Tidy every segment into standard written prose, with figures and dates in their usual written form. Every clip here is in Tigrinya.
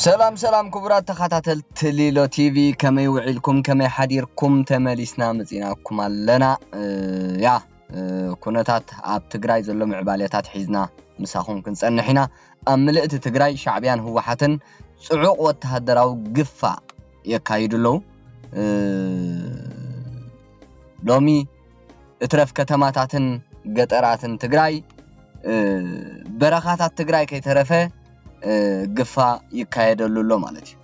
سلام سلام كبرات تخاتل تليلو تي في كما يوعيلكم كما يحديركم تماليسنا مزيناكم لنا يا كونتات اب تግራይ ዘሎ ምዕባለታት ሒዝና ምሳኹም ክንጸንሕና ኣብ ምልእቲ ትግራይ ሻዕብያን ህወሓትን ጽዑቕ ወተሃደራዊ ግፋ የካይዱለው ሎሚ እትረፍ ከተማታትን ገጠራትን ትግራይ በረኻታት ትግራይ ከይተረፈ ግፋ ይካየደሉሎ ማለት እዩ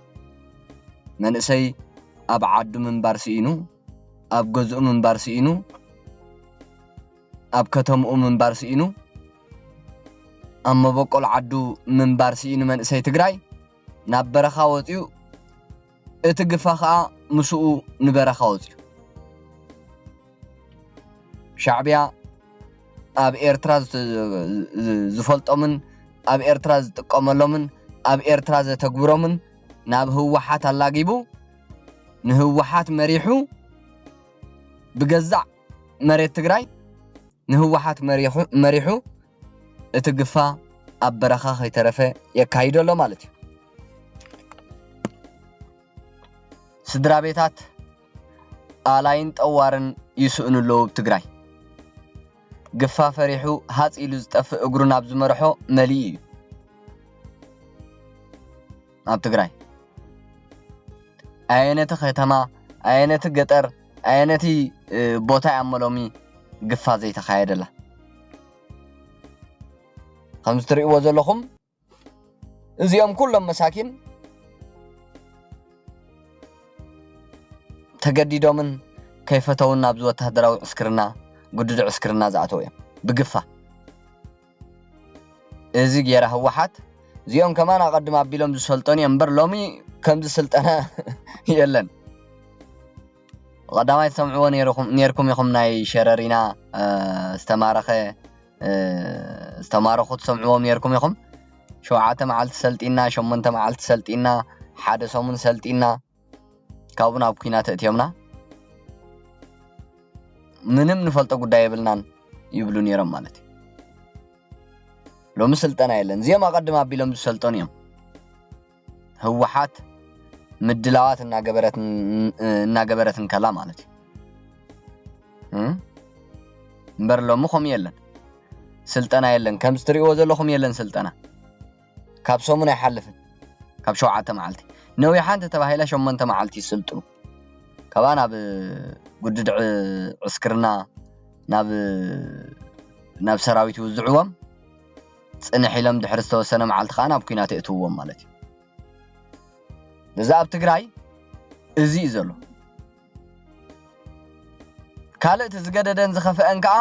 መንእሰይ ኣብ ዓዱ ምንባር ሲኢኑ ኣብ ገዝኡ ምንባር ሲኢኑ ኣብ ከተምኡ ምንባር ሲኢኑ ኣብ መበቆል ዓዱ ምንባር ሲኢኑ መንእሰይ ትግራይ ናብ በረኻ ወፂኡ እቲ ግፋ ከዓ ምስኡ ንበረኻ ወፂኡ ሻዕብያ ኣብ ኤርትራ ዝፈልጦምን ኣብ ኤርትራ ዝጥቀመሎምን ኣብ ኤርትራ ዘተግብሮምን ናብ ህወሓት አላጊቡ ንህወሓት መሪሑ ብገዛዕ መሬት ትግራይ ንህወሓት መሪሑ እቲ ግፋ ኣብ በረኻ ከይተረፈ የካይደሎ ማለት እዩ ስድራ ቤታት ኣላይን ጠዋርን ይስእኑለው ትግራይ ግፋ ፈሪሑ ሃፂሉ ዝጠፍእ እግሩ ናብ ዝመርሖ መሊእ እዩ ኣብ ትግራይ ኣየነቲ ከተማ ኣየነቲ ገጠር ኣየነቲ ቦታ ያመሎሚ ግፋ ዘይተኻየደላ ከም ትርእይዎ ዘለኹም እዚኦም ኩሎም መሳኪን ተገዲዶምን ከይፈተውን ናብ ወተሃደራዊ ዕስክርና ጉድድ ዕስክርና ዝኣተው እዮም ብግፋ እዚ ገይራ ህወሓት እዚኦም ከማን ኣቀድም ኣቢሎም ዝሰልጠኑ እምበር ሎሚ ከም ዝስልጠነ የለን ቀዳማይ ሰምዕዎ ነርኩም ኢኹም ናይ ሸረሪና ዝተማረኹ ሰምዕዎም ነርኩም ኢኹም 7 መዓልቲ ሰልጢና 8 መዓልቲ ሰልጢና ሓደ ሰሙን ሰልጢና ካብኡ ናብ ኩናት እትዮምና ምንም ንፈልጦ ጉዳይ ይብልናን ይብሉ ነይሮም ማለት እዩ ሎሚ ስልጠና የለን እዚኦም ኣቀድም ኣቢሎም ዝሰልጠኑ እዮም ህወሓት ምድላዋት እናገበረትን ከላ ማለት እዩ እምበር ሎሚ ኸም የለን ስልጠና የለን ከም ትርእይዎ ዘለኹም የለን ስልጠና ካብ ሰሙን ኣይሓልፍን ካብ 7 መዓልቲ ነዊሓን ተባሂላ 8 መዓልቲ ይስልጥኑ ከባ ናብ ጉድድ ዕስክርና ናብ ሰራዊት ይውዝዕዎም ጽንሕ ኢሎም ድሕሪ ዝተወሰነ መዓልቲ ከዓ ናብ ኩናት እትውዎም ማለት እዩ ለዛ ኣብ ትግራይ እዚ ዘሎ ካልእቲ ዝገደደን ዝኸፍአን ከዓ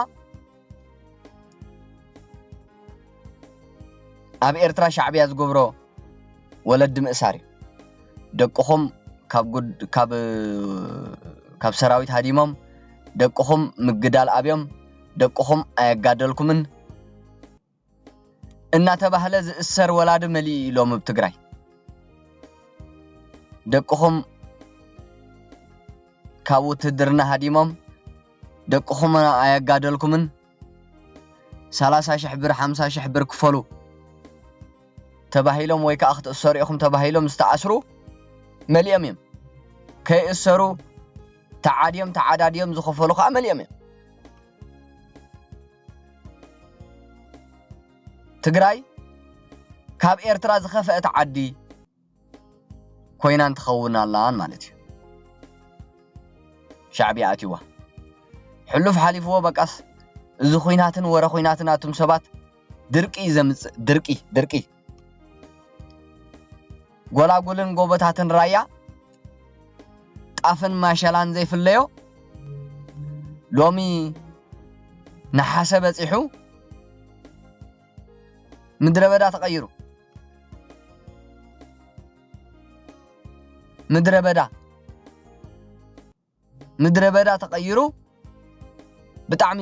ኣብ ኤርትራ ሻዕብያ ዝገብሮ ወለዲ ምእሳር እዩ ደቅኹም ካብ ሰራዊት ሃዲሞም ደቅኹም ምግዳል ኣብዮም ደቅኹም ኣየጋደልኩምን እናተባህለ ዝእሰር ወላዲ መሊእ ኢሎም ኣብ ትግራይ ደቅኹም ካብ ውትድርና ሃዲሞም ደቅኹም ኣየጋደልኩምን 30,000 ብር 50,000 ብር ክፈሉ ተባሂሎም ወይ ከዓ ክትእሰሩ ኢኹም ተባሂሎም ዝተኣስሩ መሊኦም እዮም ከይእሰሩ ተዓዳድዮም ዝኸፈሉ ከዓ መሊኦም እዮም ትግራይ ካብ ኤርትራ ዝኸፈአት ዓዲ ኮይናን ትኸውን ኣላን ማለት እዩ ሻዕብያ ኣትይዋ ሕሉፍ ሓሊፍዎ በቃስ እዚ ኩናትን ወረ ኩናትን ኣቱም ሰባት ድርቂ ዘምጽእ ድርቂ ጎላጉልን ጎበታትን ራያ ጣፍን ማሸላን ዘይፍለዮ ሎሚ ነሓሰ በፂሑ ምድረ በዳ ተቀይሩ ምድረ በዳ ተቀይሩ ብጣዕሚ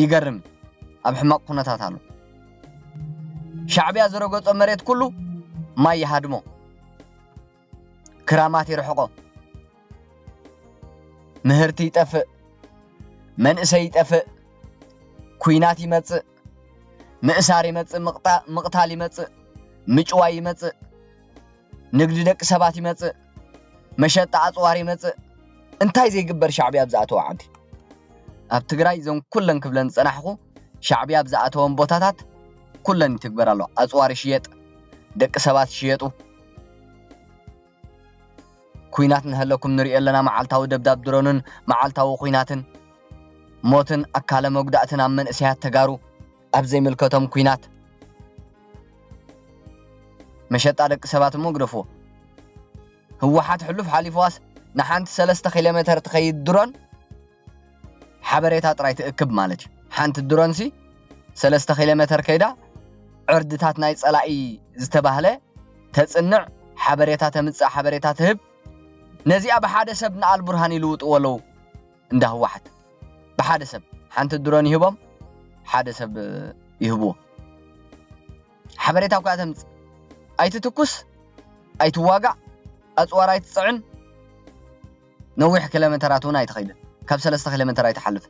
ይገርም ኣብ ሕማቅ ኩነታት ኣሎ ሻዕብያ ዝረገጾ መሬት ኩሉ ማይ ይሃድሞ ክራማት ይርሕቆ ምህርቲ ይጠፍእ መንእሰይ ይጠፍእ ኩናት ይመጽእ ምእሳር ይመጽእ ምቅታል ይመጽእ ምጭዋይ ይመጽእ ንግዲ ደቂ ሰባት ይመጽእ መሸጣ ኣጽዋር ይመጽእ እንታይ ዘይግበር ሻዕብያ ብዛኣተው ዓዲ ኣብ ትግራይ ዞም ኩለን ክብለን ጸናሕኹ ሻዕብያ ብዛኣተውን ቦታታት ኩለን ይትግበር ኣሎ ኣጽዋር ይሽየጥ ደቂ ሰባት ይሽየጡ ኩይናት ንህለኩም ንሪኢ ኣለና መዓልታዊ ደብዳብ ድሮንን መዓልታዊ ኩይናትን ሞትን ኣካለ መጉዳእትን ኣብ መንእሰያት ተጋሩ ኣብ ዘይምልከቶም ኩይናት መሸጣ ደቂ ሰባት ግደፍዎ ህወሓት ሕሉፍ ሓሊፍዋስ ንሓንቲ 3 ኪሎ ሜትር ትኸይድ ድሮን ሓበሬታ ጥራይ ትእክብ ማለት እዩ ሓንቲ ድሮንሲ 3 ኪሎ ሜትር ከይዳ ዕርድታት ናይ ጸላኢ ዝተባህለ ተጽንዕ ሓበሬታ ተምጽእ ሓበሬታ ትህብ ነዚኣ ብሓደ ሰብ ንኣል ቡርሃን ይልውጥዎ ኣለዉ እንዳ ህወሓት ብሓደ ሰብ ሓንቲ ድሮን ይህቦም ሓደ ሰብ ይህብዎ ሓበሬታ እኳ ተምጽእ ኣይትትኩስ ኣይትዋጋዕ ኣጽዋር ኣይትጽዕን ነዊሕ ኪሎሜትራት እውን ኣይትኸይድን ካብ 3 ኪሎ ሜትር ኣይትሓልፍ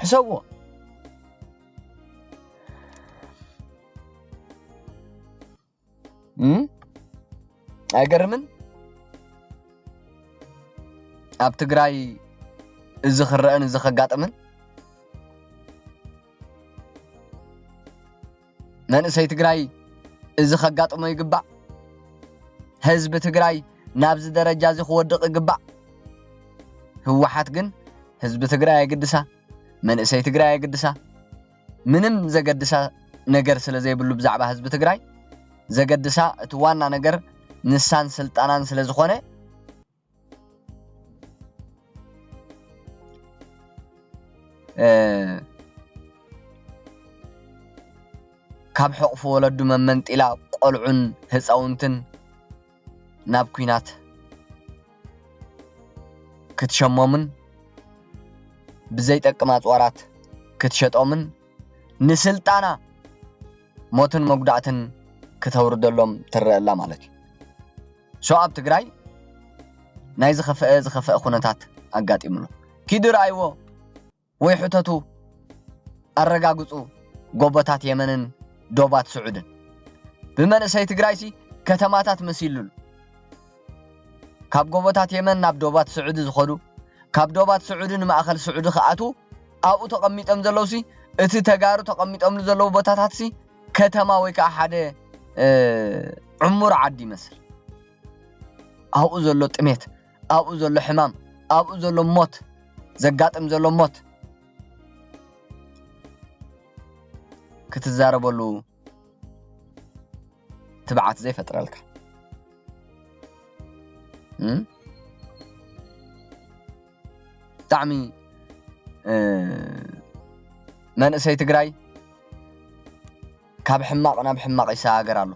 ሕሰብዎ ኣይገርምን ኣብ ትግራይ እዚ ክረአን እዚ ከጋጥምን መንእሰይ ትግራይ እዚ ከጋጥሞ ይግባእ ህዝቢ ትግራይ ናብዚ ደረጃ እዚ ክወድቕ ይግባእ ህወሓት ግን ህዝቢ ትግራይ ኣይግድሳ መንእሰይ ትግራይ ኣይግድሳ ምንም ዘገድሳ ነገር ስለ ዘይብሉ ብዛዕባ ህዝቢ ትግራይ ዘገድሳ እቲ ዋና ነገር ንሳን ስልጣናን ስለ ዝኾነ ካብ ሕቕፉ ወለዱ መመንጢላ ቆልዑን ህፃውንትን ናብ ኩናት ክትሸሞምን ብዘይጠቅም ኣጽዋራት ክትሸጦምን ንስልጣና ሞትን መጉዳእትን ከተውርደሎም ትረአላ ማለት እዩ ሶ ኣብ ትግራይ ናይ ዝኸፈአ ኩነታት ኣጋጢሙሉ ኪድራይዎ ወይ ሕተቱ ኣረጋግጹ ጎቦታት የመንን ዶባት ስዑድን ብመንእሰይ ትግራይሲ ከተማታት መሲሉሉ ካብ ጎቦታት የመን ናብ ዶባት ስዑድ ዝኸዱ ካብ ዶባት ስዑድን ማእኸል ስዑድ ከኣቱ ኣብኡ ተቐሚጦም ዘለውሲ እቲ ተጋሩ ተቐሚጦምሉ ዘለዉ ቦታታትሲ ከተማ ወይ ከዓ ሓደ ዕሙር ዓዲ ይመስል ኣብኡ ዘሎ ጥሜት ኣብኡ ዘሎ ሕማም ኣብኡ ዘሎ ሞት ዘጋጥም ዘሎ ሞት ክትዛረበሉ ትብዓት ዘይፈጥረልካ ብጣዕሚ መንእሰይ ትግራይ ካብ ሕማቕ ናብ ሕማቕ ይሰጋገር ኣሎ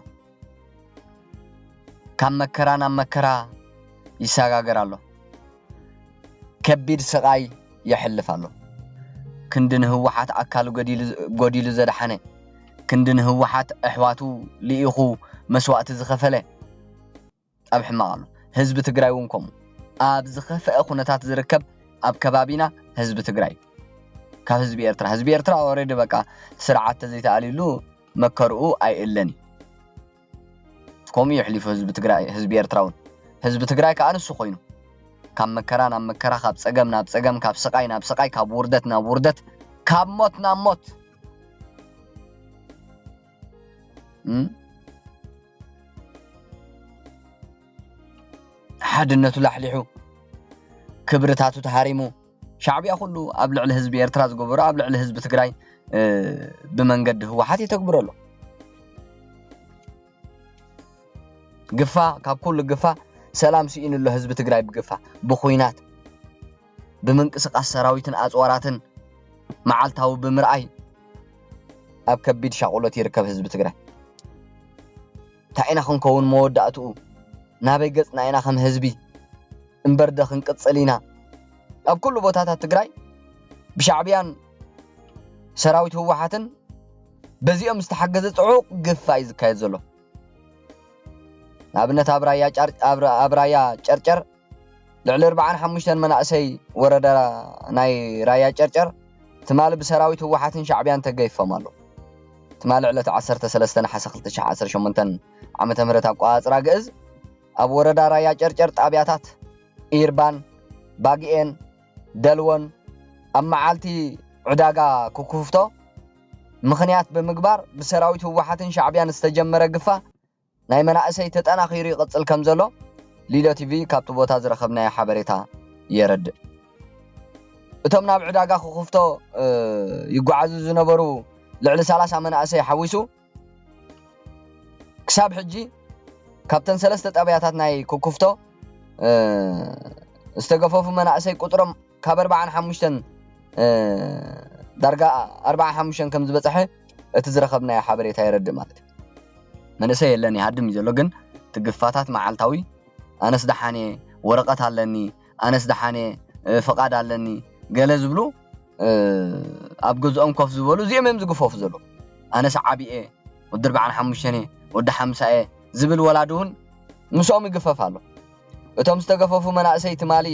ካብ መከራ ናብ መከራ ይሰጋገር ኣሎ ከቢድ ስቃይ ይሕልፍ ኣሎ ክንድን ህወሓት ኣካል ጎዲሉ ዘድሓነ ክንድን ህወሓት ኣሕዋቱ ልኢኹ መስዋዕቲ ዝኸፈለ ኣብ ሕማቕ ኣሎ ህዝቢ ትግራይ እውን ከምኡ ኣብ ዝኸፈአ ኩነታት ዝርከብ ኣብ ከባቢና ህዝቢ ትግራይ ካብ ህዝቢ ኤርትራ ኦሬዲ በቃ ስርዓት ዘይተኣሊሉ መከርኡ ኣይእለኒ ከምኡ ይሕሊፉ ህዝቢ ኤርትራውን ህዝቢ ትግራይ ከዓ ንሱ ኮይኑ ካብ መከራ ናብ መከራ ካብ ፀገም ናብ ፀገም ካብ ስቃይ ናብ ስቃይ ካብ ውርደት ናብ ውርደት ካብ ሞት ናብ ሞት ሓድነቱ ላሕሊሑ ክብርታቱ ተሃሪሙ ሻዕብያ ኩሉ ኣብ ልዕሊ ህዝቢ ኤርትራ ዝገበሮ ኣብ ልዕሊ ህዝቢ ትግራይ ብመንገዲ ህወሓት ይተግብረሎ ግፋ ካብ ኩሉ ግፋ ሰላም ሲኢንሎ ህዝቢ ትግራይ ብግፋ ብኹይናት ብምንቅስቃስ ሰራዊትን ኣጽዋራትን መዓልታዊ ብምርኣይ ኣብ ከቢድ ሻቁሎት ይርከብ ህዝቢ ትግራይ ታይና ክንከውን መወዳእትኡ ናበይ ገጽና ኢና ከም ህዝቢ እንበርደ ክንቅጽሊና ኣብ ኩሉ ቦታታት ትግራይ ብሻዕብያን ሰራዊት ህወሓትን በዚኦም ዝተሓገዘ ጽዑቕ ግፋ ይዝካየድ ዘሎ ኣብነት ኣብ ራያ ጨርጨር ልዕሊ 45 መናእሰይ ወረዳ ናይ ራያ ጨርጨር ትማል ብሰራዊት ህወሓትን ሻዕብያን ተገይፎም ኣሎ تمال علة 13 حسا 2018 عامة مرة أقواص راجز أبو وردا رايا جرجرت أبياتات إيربان باقيين دلون أما عالتي عداقا كوكوفتو مخنيات بمقبار بسراويت هوحاتن شعبيان استجمر قفا ناي مناقسي تتأناخيري قصل كمزلو ليلو تي في كابتو بوتا زرخبنا يا حبريتا يرد እቶም ናብ ዕዳጋ ክኹፍቶ ይጓዓዙ ዝነበሩ ልዕሊ 30 መናእሰይ ሓዊሱ ክሳብ ሕጂ ካብተን ሰለስተ ጣብያታት ናይ ኩኩፍቶ ዝተገፈፉ መናእሰይ ቁጥሮም ካብ 45 ዳርጋ 45 ከም ዝበፅሐ እቲ ዝረኸብናዮ ሓበሬታ ይረድእ ማለት እዩ መንእሰይ የለን ይሃድም ዘሎ ግን ትግፋታት መዓልታዊ ኣነስ ደሓኔ ወረቀት ኣለኒ ኣነስ ደሓኔ ፈቃድ ኣለኒ ገለ ዝብሉ ኣብ ገዝኦም ኮፍ ዝበሉ እዚኦም ዝግፈፉ ዘሎ ኣነስ ዓቢኤ ወዲ 45 ወዲ 50 ዝብል ወላዱን ምስኦም ይግፈፍ ኣሎ እቶም ዝተገፈፉ መናእሰይ ትማሊ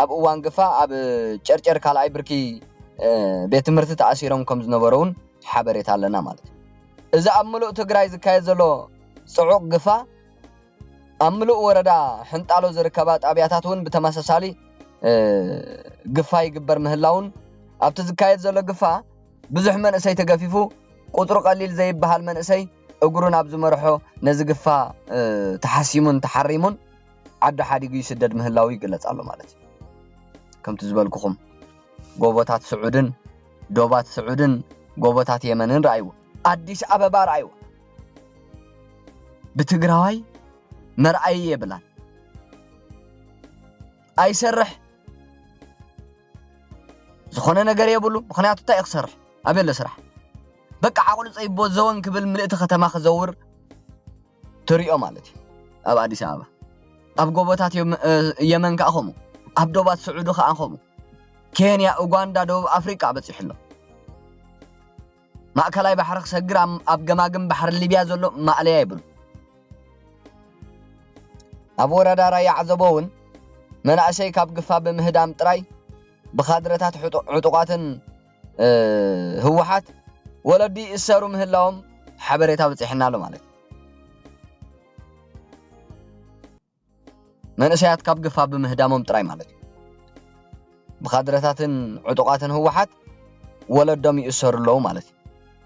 ኣብ እዋን ግፋ ኣብ ጨርጨር ካልኣይ ብርኪ ቤት ትምህርቲ ተኣሲሮም ከም ዝነበሩን ሓበሬታ ኣለና ማለት እዩ እዚ ኣብ ምሉእ ትግራይ ዝካየድ ዘሎ ጽዑቕ ግፋ ኣብ ምሉእ ወረዳ ሕንጣሎ ዝርከባ ጣብያታት እውን ብተመሳሳሊ ግፋ ይግበር ምህላውን ኣብቲ ዝካየድ ዘሎ ግፋ ብዙሕ መንእሰይ ተገፊፉ ቁጥሩ ቀሊል ዘይበሃል መንእሰይ እግሩን ኣብ ዝመርሖ ነዚ ግፋ ተሓሲሙን ተሓሪሙን ዓዲ ሓዲጉ ይስደድ ምህላው ይግለጽ ኣሎ ማለት እዩ ከምቲ ዝበልኩኹም ጎቦታት ስዑድን ዶባት ስዑድን ጎቦታት የመንን ረአይዎ አዲስ አበባ ረአይዎ بتجراوي مرأي بلان أي سرح زخنا نجار يبلو بخناعة تايق سرح أبي سرح بقى عقول صيب بوزون قبل ملئت ختما خزور تريقة مالتي أب أديس أبا أب قوبات يمن كأخمو أب دوبات سعودو خأخمو كينيا أوغندا دو أفريقيا بتسحلو ما أكلاي بحرق سجرام أب جماجم بحر ليبيا زلو ما عليه يبلو أبو ردارا يعذبون من أشي كاب قفا بمهدام تراي بخادرتات عطوقات هوحات ولدي السارو مهلهم حبريتها بتحنا له مالك من أشيات كاب قفا بمهدامهم تراي مالك بخادرتات عطوقات هوحات ولدهم يسر له مالك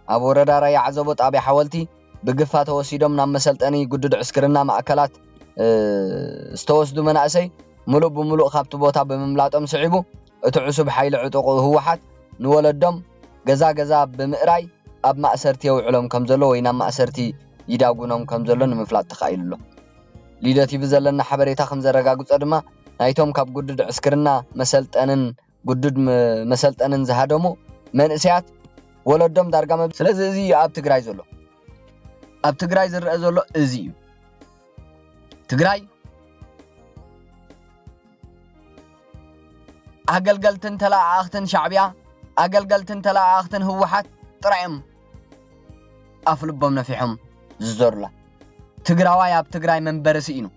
أبو ردارا يعذبوت أبي حاولتي بقفا توسيدهم نام مسلتاني قدد عسكرنا مع أكلات استوسدو مناسي ملو بملو خابت بوتا بمملاطهم صعيبو اتعسب حيل عطوق هوحات نولدهم غزا غزا بمقراي اب مأسرتي وعلم كمزلو وينا مأسرتي يداغونهم كمزلو نمفلاط تخايللو ليدتي بزلنا حبريتا خمزرغاغص دما نايتهم كاب غدد عسكرنا مسلطنن غدد مسلطنن زهادمو منسيات ولدهم دارغا مب سلازي ازي اب تግራይ ዘሎ اب تግራይ ዝርአ ዘሎ እዚ تግራይ أجلجلتن تلا أختن شعبية أجلجلتن تلا أختن هوحات طريم أفلبهم نفيهم زرلا تجراوي أب تجراي من برسينو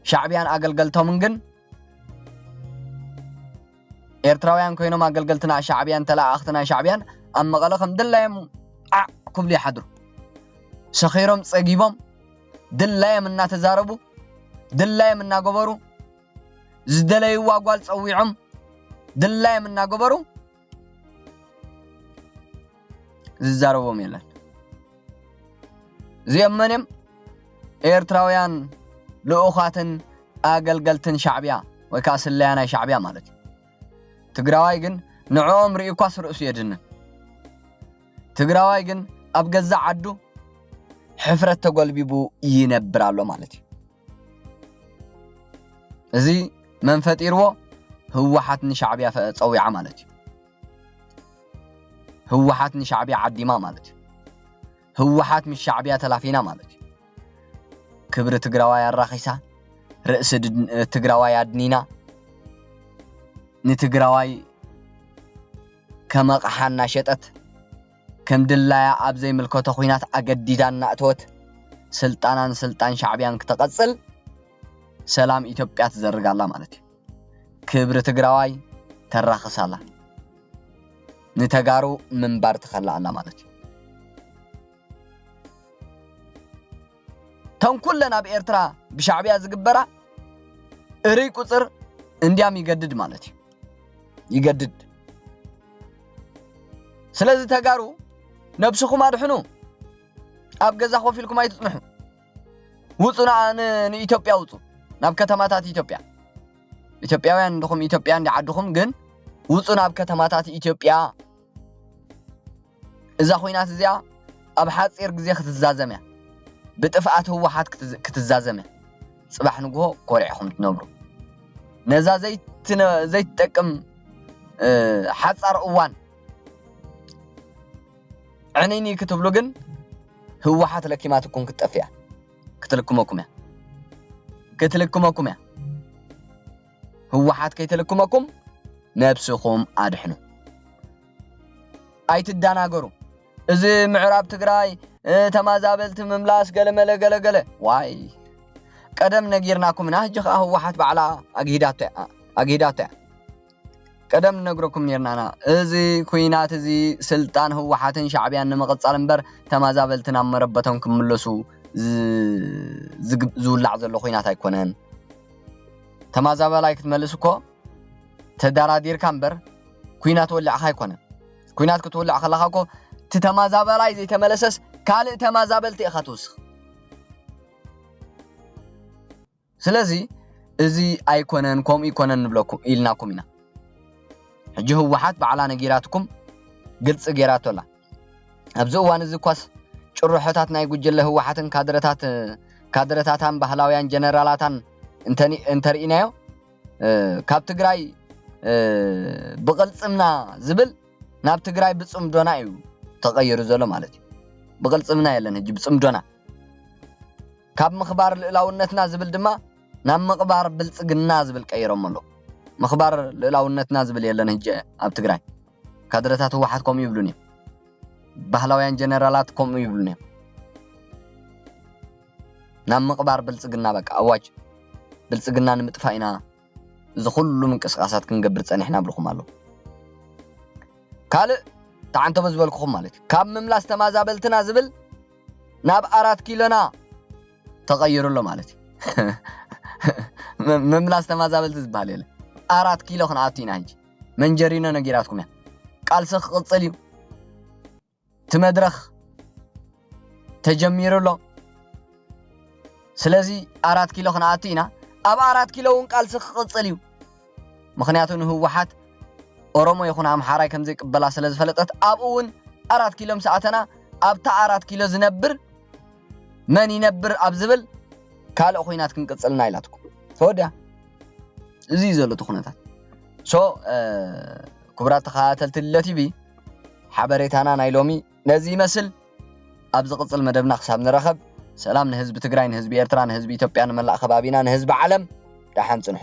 شعبيان أجلجلتهم منجن إرتراويان كوينو ما أجلجلتنا شعبيان تلا أختنا شعبيان أما غلقهم دلهم كبلي حدرو سخيرهم صقيبهم دلهم منا تزاربو دلهم منا قبرو زدلي واقوال صويعم دلاي منا قبرو ززاربو ميلان زي منم إيرتراويان لأخاتن أقلقلتن شعبيا وكاس الليانا شعبيا مالتي تقراواي جن نعوم ريقاس رؤسو يدن تقراواي جن أبقزع عدو حفرة تقول بيبو ينبرالو مالتي زي من فتيرو هو حاتني شعبية تصوي عمالتي هو حاتني شعبية عديما مالتي هو حاتني الشعبية تلافينا مالتي كبر تقراوايا الرخيصة رأس تقراوايا دنينا نتقراواي كما قحانا شتت كم دلايا أبزي ملكو تخوينات أقديدان نأتوت سلطان شعبيان كتقصل سلام إثيوبيا تزرق الله مالتي كبر تقراواي تراخص الله نتقارو من بار تخلى الله مالتي كم كلنا بإرترا بشعبية زقبرة إري قصر انديام يجدد مالتي يجدد سلازي تقارو نبسكم أدحنو أبقى خوفي لكم أي تصنحوا وصونا عن إثيوبيا وصو ناب كتماتات إثيوبيا وين دخم إثيوبيا دي عدخم جن وصونا ناب كتماتات إثيوبيا إذا خوينات زيا أب حاصير غزي ختزازميا بطفات هو حات كتزازميا صباح نغو كوريخم تنبرو نزا زيت تقم حصار اوان عنيني كتبلو جن هو حات لكيما تكون كتطفيا كتلكمكم هو حات كيتلكمكم نفسكم أدحنو أي تداناغرو إذا معراب تقراي تمازابلت مملاس قلمله واي قدم نغيرناكم نهجخ هو حات بعلا أجهداته قدم نغركم نيرنانا إذا كوينات إذا سلطان هو حاتن شعبيان نمقصال انبر تمازابلتنا مربتهم كملسو زولع زلو خوينات ايكونن تمازابل كتملسكو تدارادير كامبر كوينات ولع ايكونن كوينات كتولع خلاخاكو تتمازابل زي تملسس كال تمازابل تيخاتوس سلازي ازي ايكونن كوم ايكونن نبلوكم إلناكم هنا حجي هو حات بعلا نغيراتكم قلص غيراتولا ابزو وان زي كواس ጭሩሕታት ናይ ጉጅለ ህወሓትን ካድረታታን ባህላውያን ጀነራላታን እንተሪኢናዮ ካብ ትግራይ ብቅልጽምና ዝብል ናብ ትግራይ ብጽምዶና እዩ ተቀይሩ ዘሎ ማለት እዩ ብቅልጽምና የለን ህጂ ብጽምዶና ካብ ምኽባር ልዕላውነትና ዝብል ድማ ናብ ምኽባር ብልጽግና ዝብል ቀይሮም ኣሎ ምኽባር ልዕላውነትና ዝብል የለን ህጂ ኣብ ትግራይ ካድረታት ህወሓት ኮም ይብሉኒ ባህላውያን ጀነራላት ኮም ይብሉኒ ናብ ምቕባር ብልጽግና በቃ አዋጅ ብልጽግና ንምጥፋኢና ዝኹሉ ምንቅስቃሳት ክንገብር ጸኒሕና ብልኩም ኣሎ ካል ታንተ በዝበልኩም ማለት ካብ ምምላስ ተማዛበልትና ዝብል ናብ 4 ኪሎና ተቀይሩሎ ማለት ምምላስ ተማዛበልት ዝባል የለ 4 ኪሎ ክናአቲና እንጂ መንጀሪና ነጊራትኩም ያ ቃልሰ ቅጽልዩ تمدرخ تجميرلو سلازي 4 كيلو خناتينا اب 4 كيلو قال سقصليو مخنياتو هو واحد اورومو يكون امحاراي كمزي قبلا سلاز فلطت ابون 4 كيلو ساعتنا ابتا 4 كيلو زنبر من ينبر ابزبل قال اخوينات كنقصلنا يلاتكم فودا زي زلو تخنات سو كبرات خاتلت التي بي حبريتانا نايلومي نزي مسل ابز قصل مدبنا حساب نرخب سلام نحزب تግራይ نحزب ኤርትራ نحزب ኢትዮጵያ نملا خبابينا نحزب عالم دحان صنح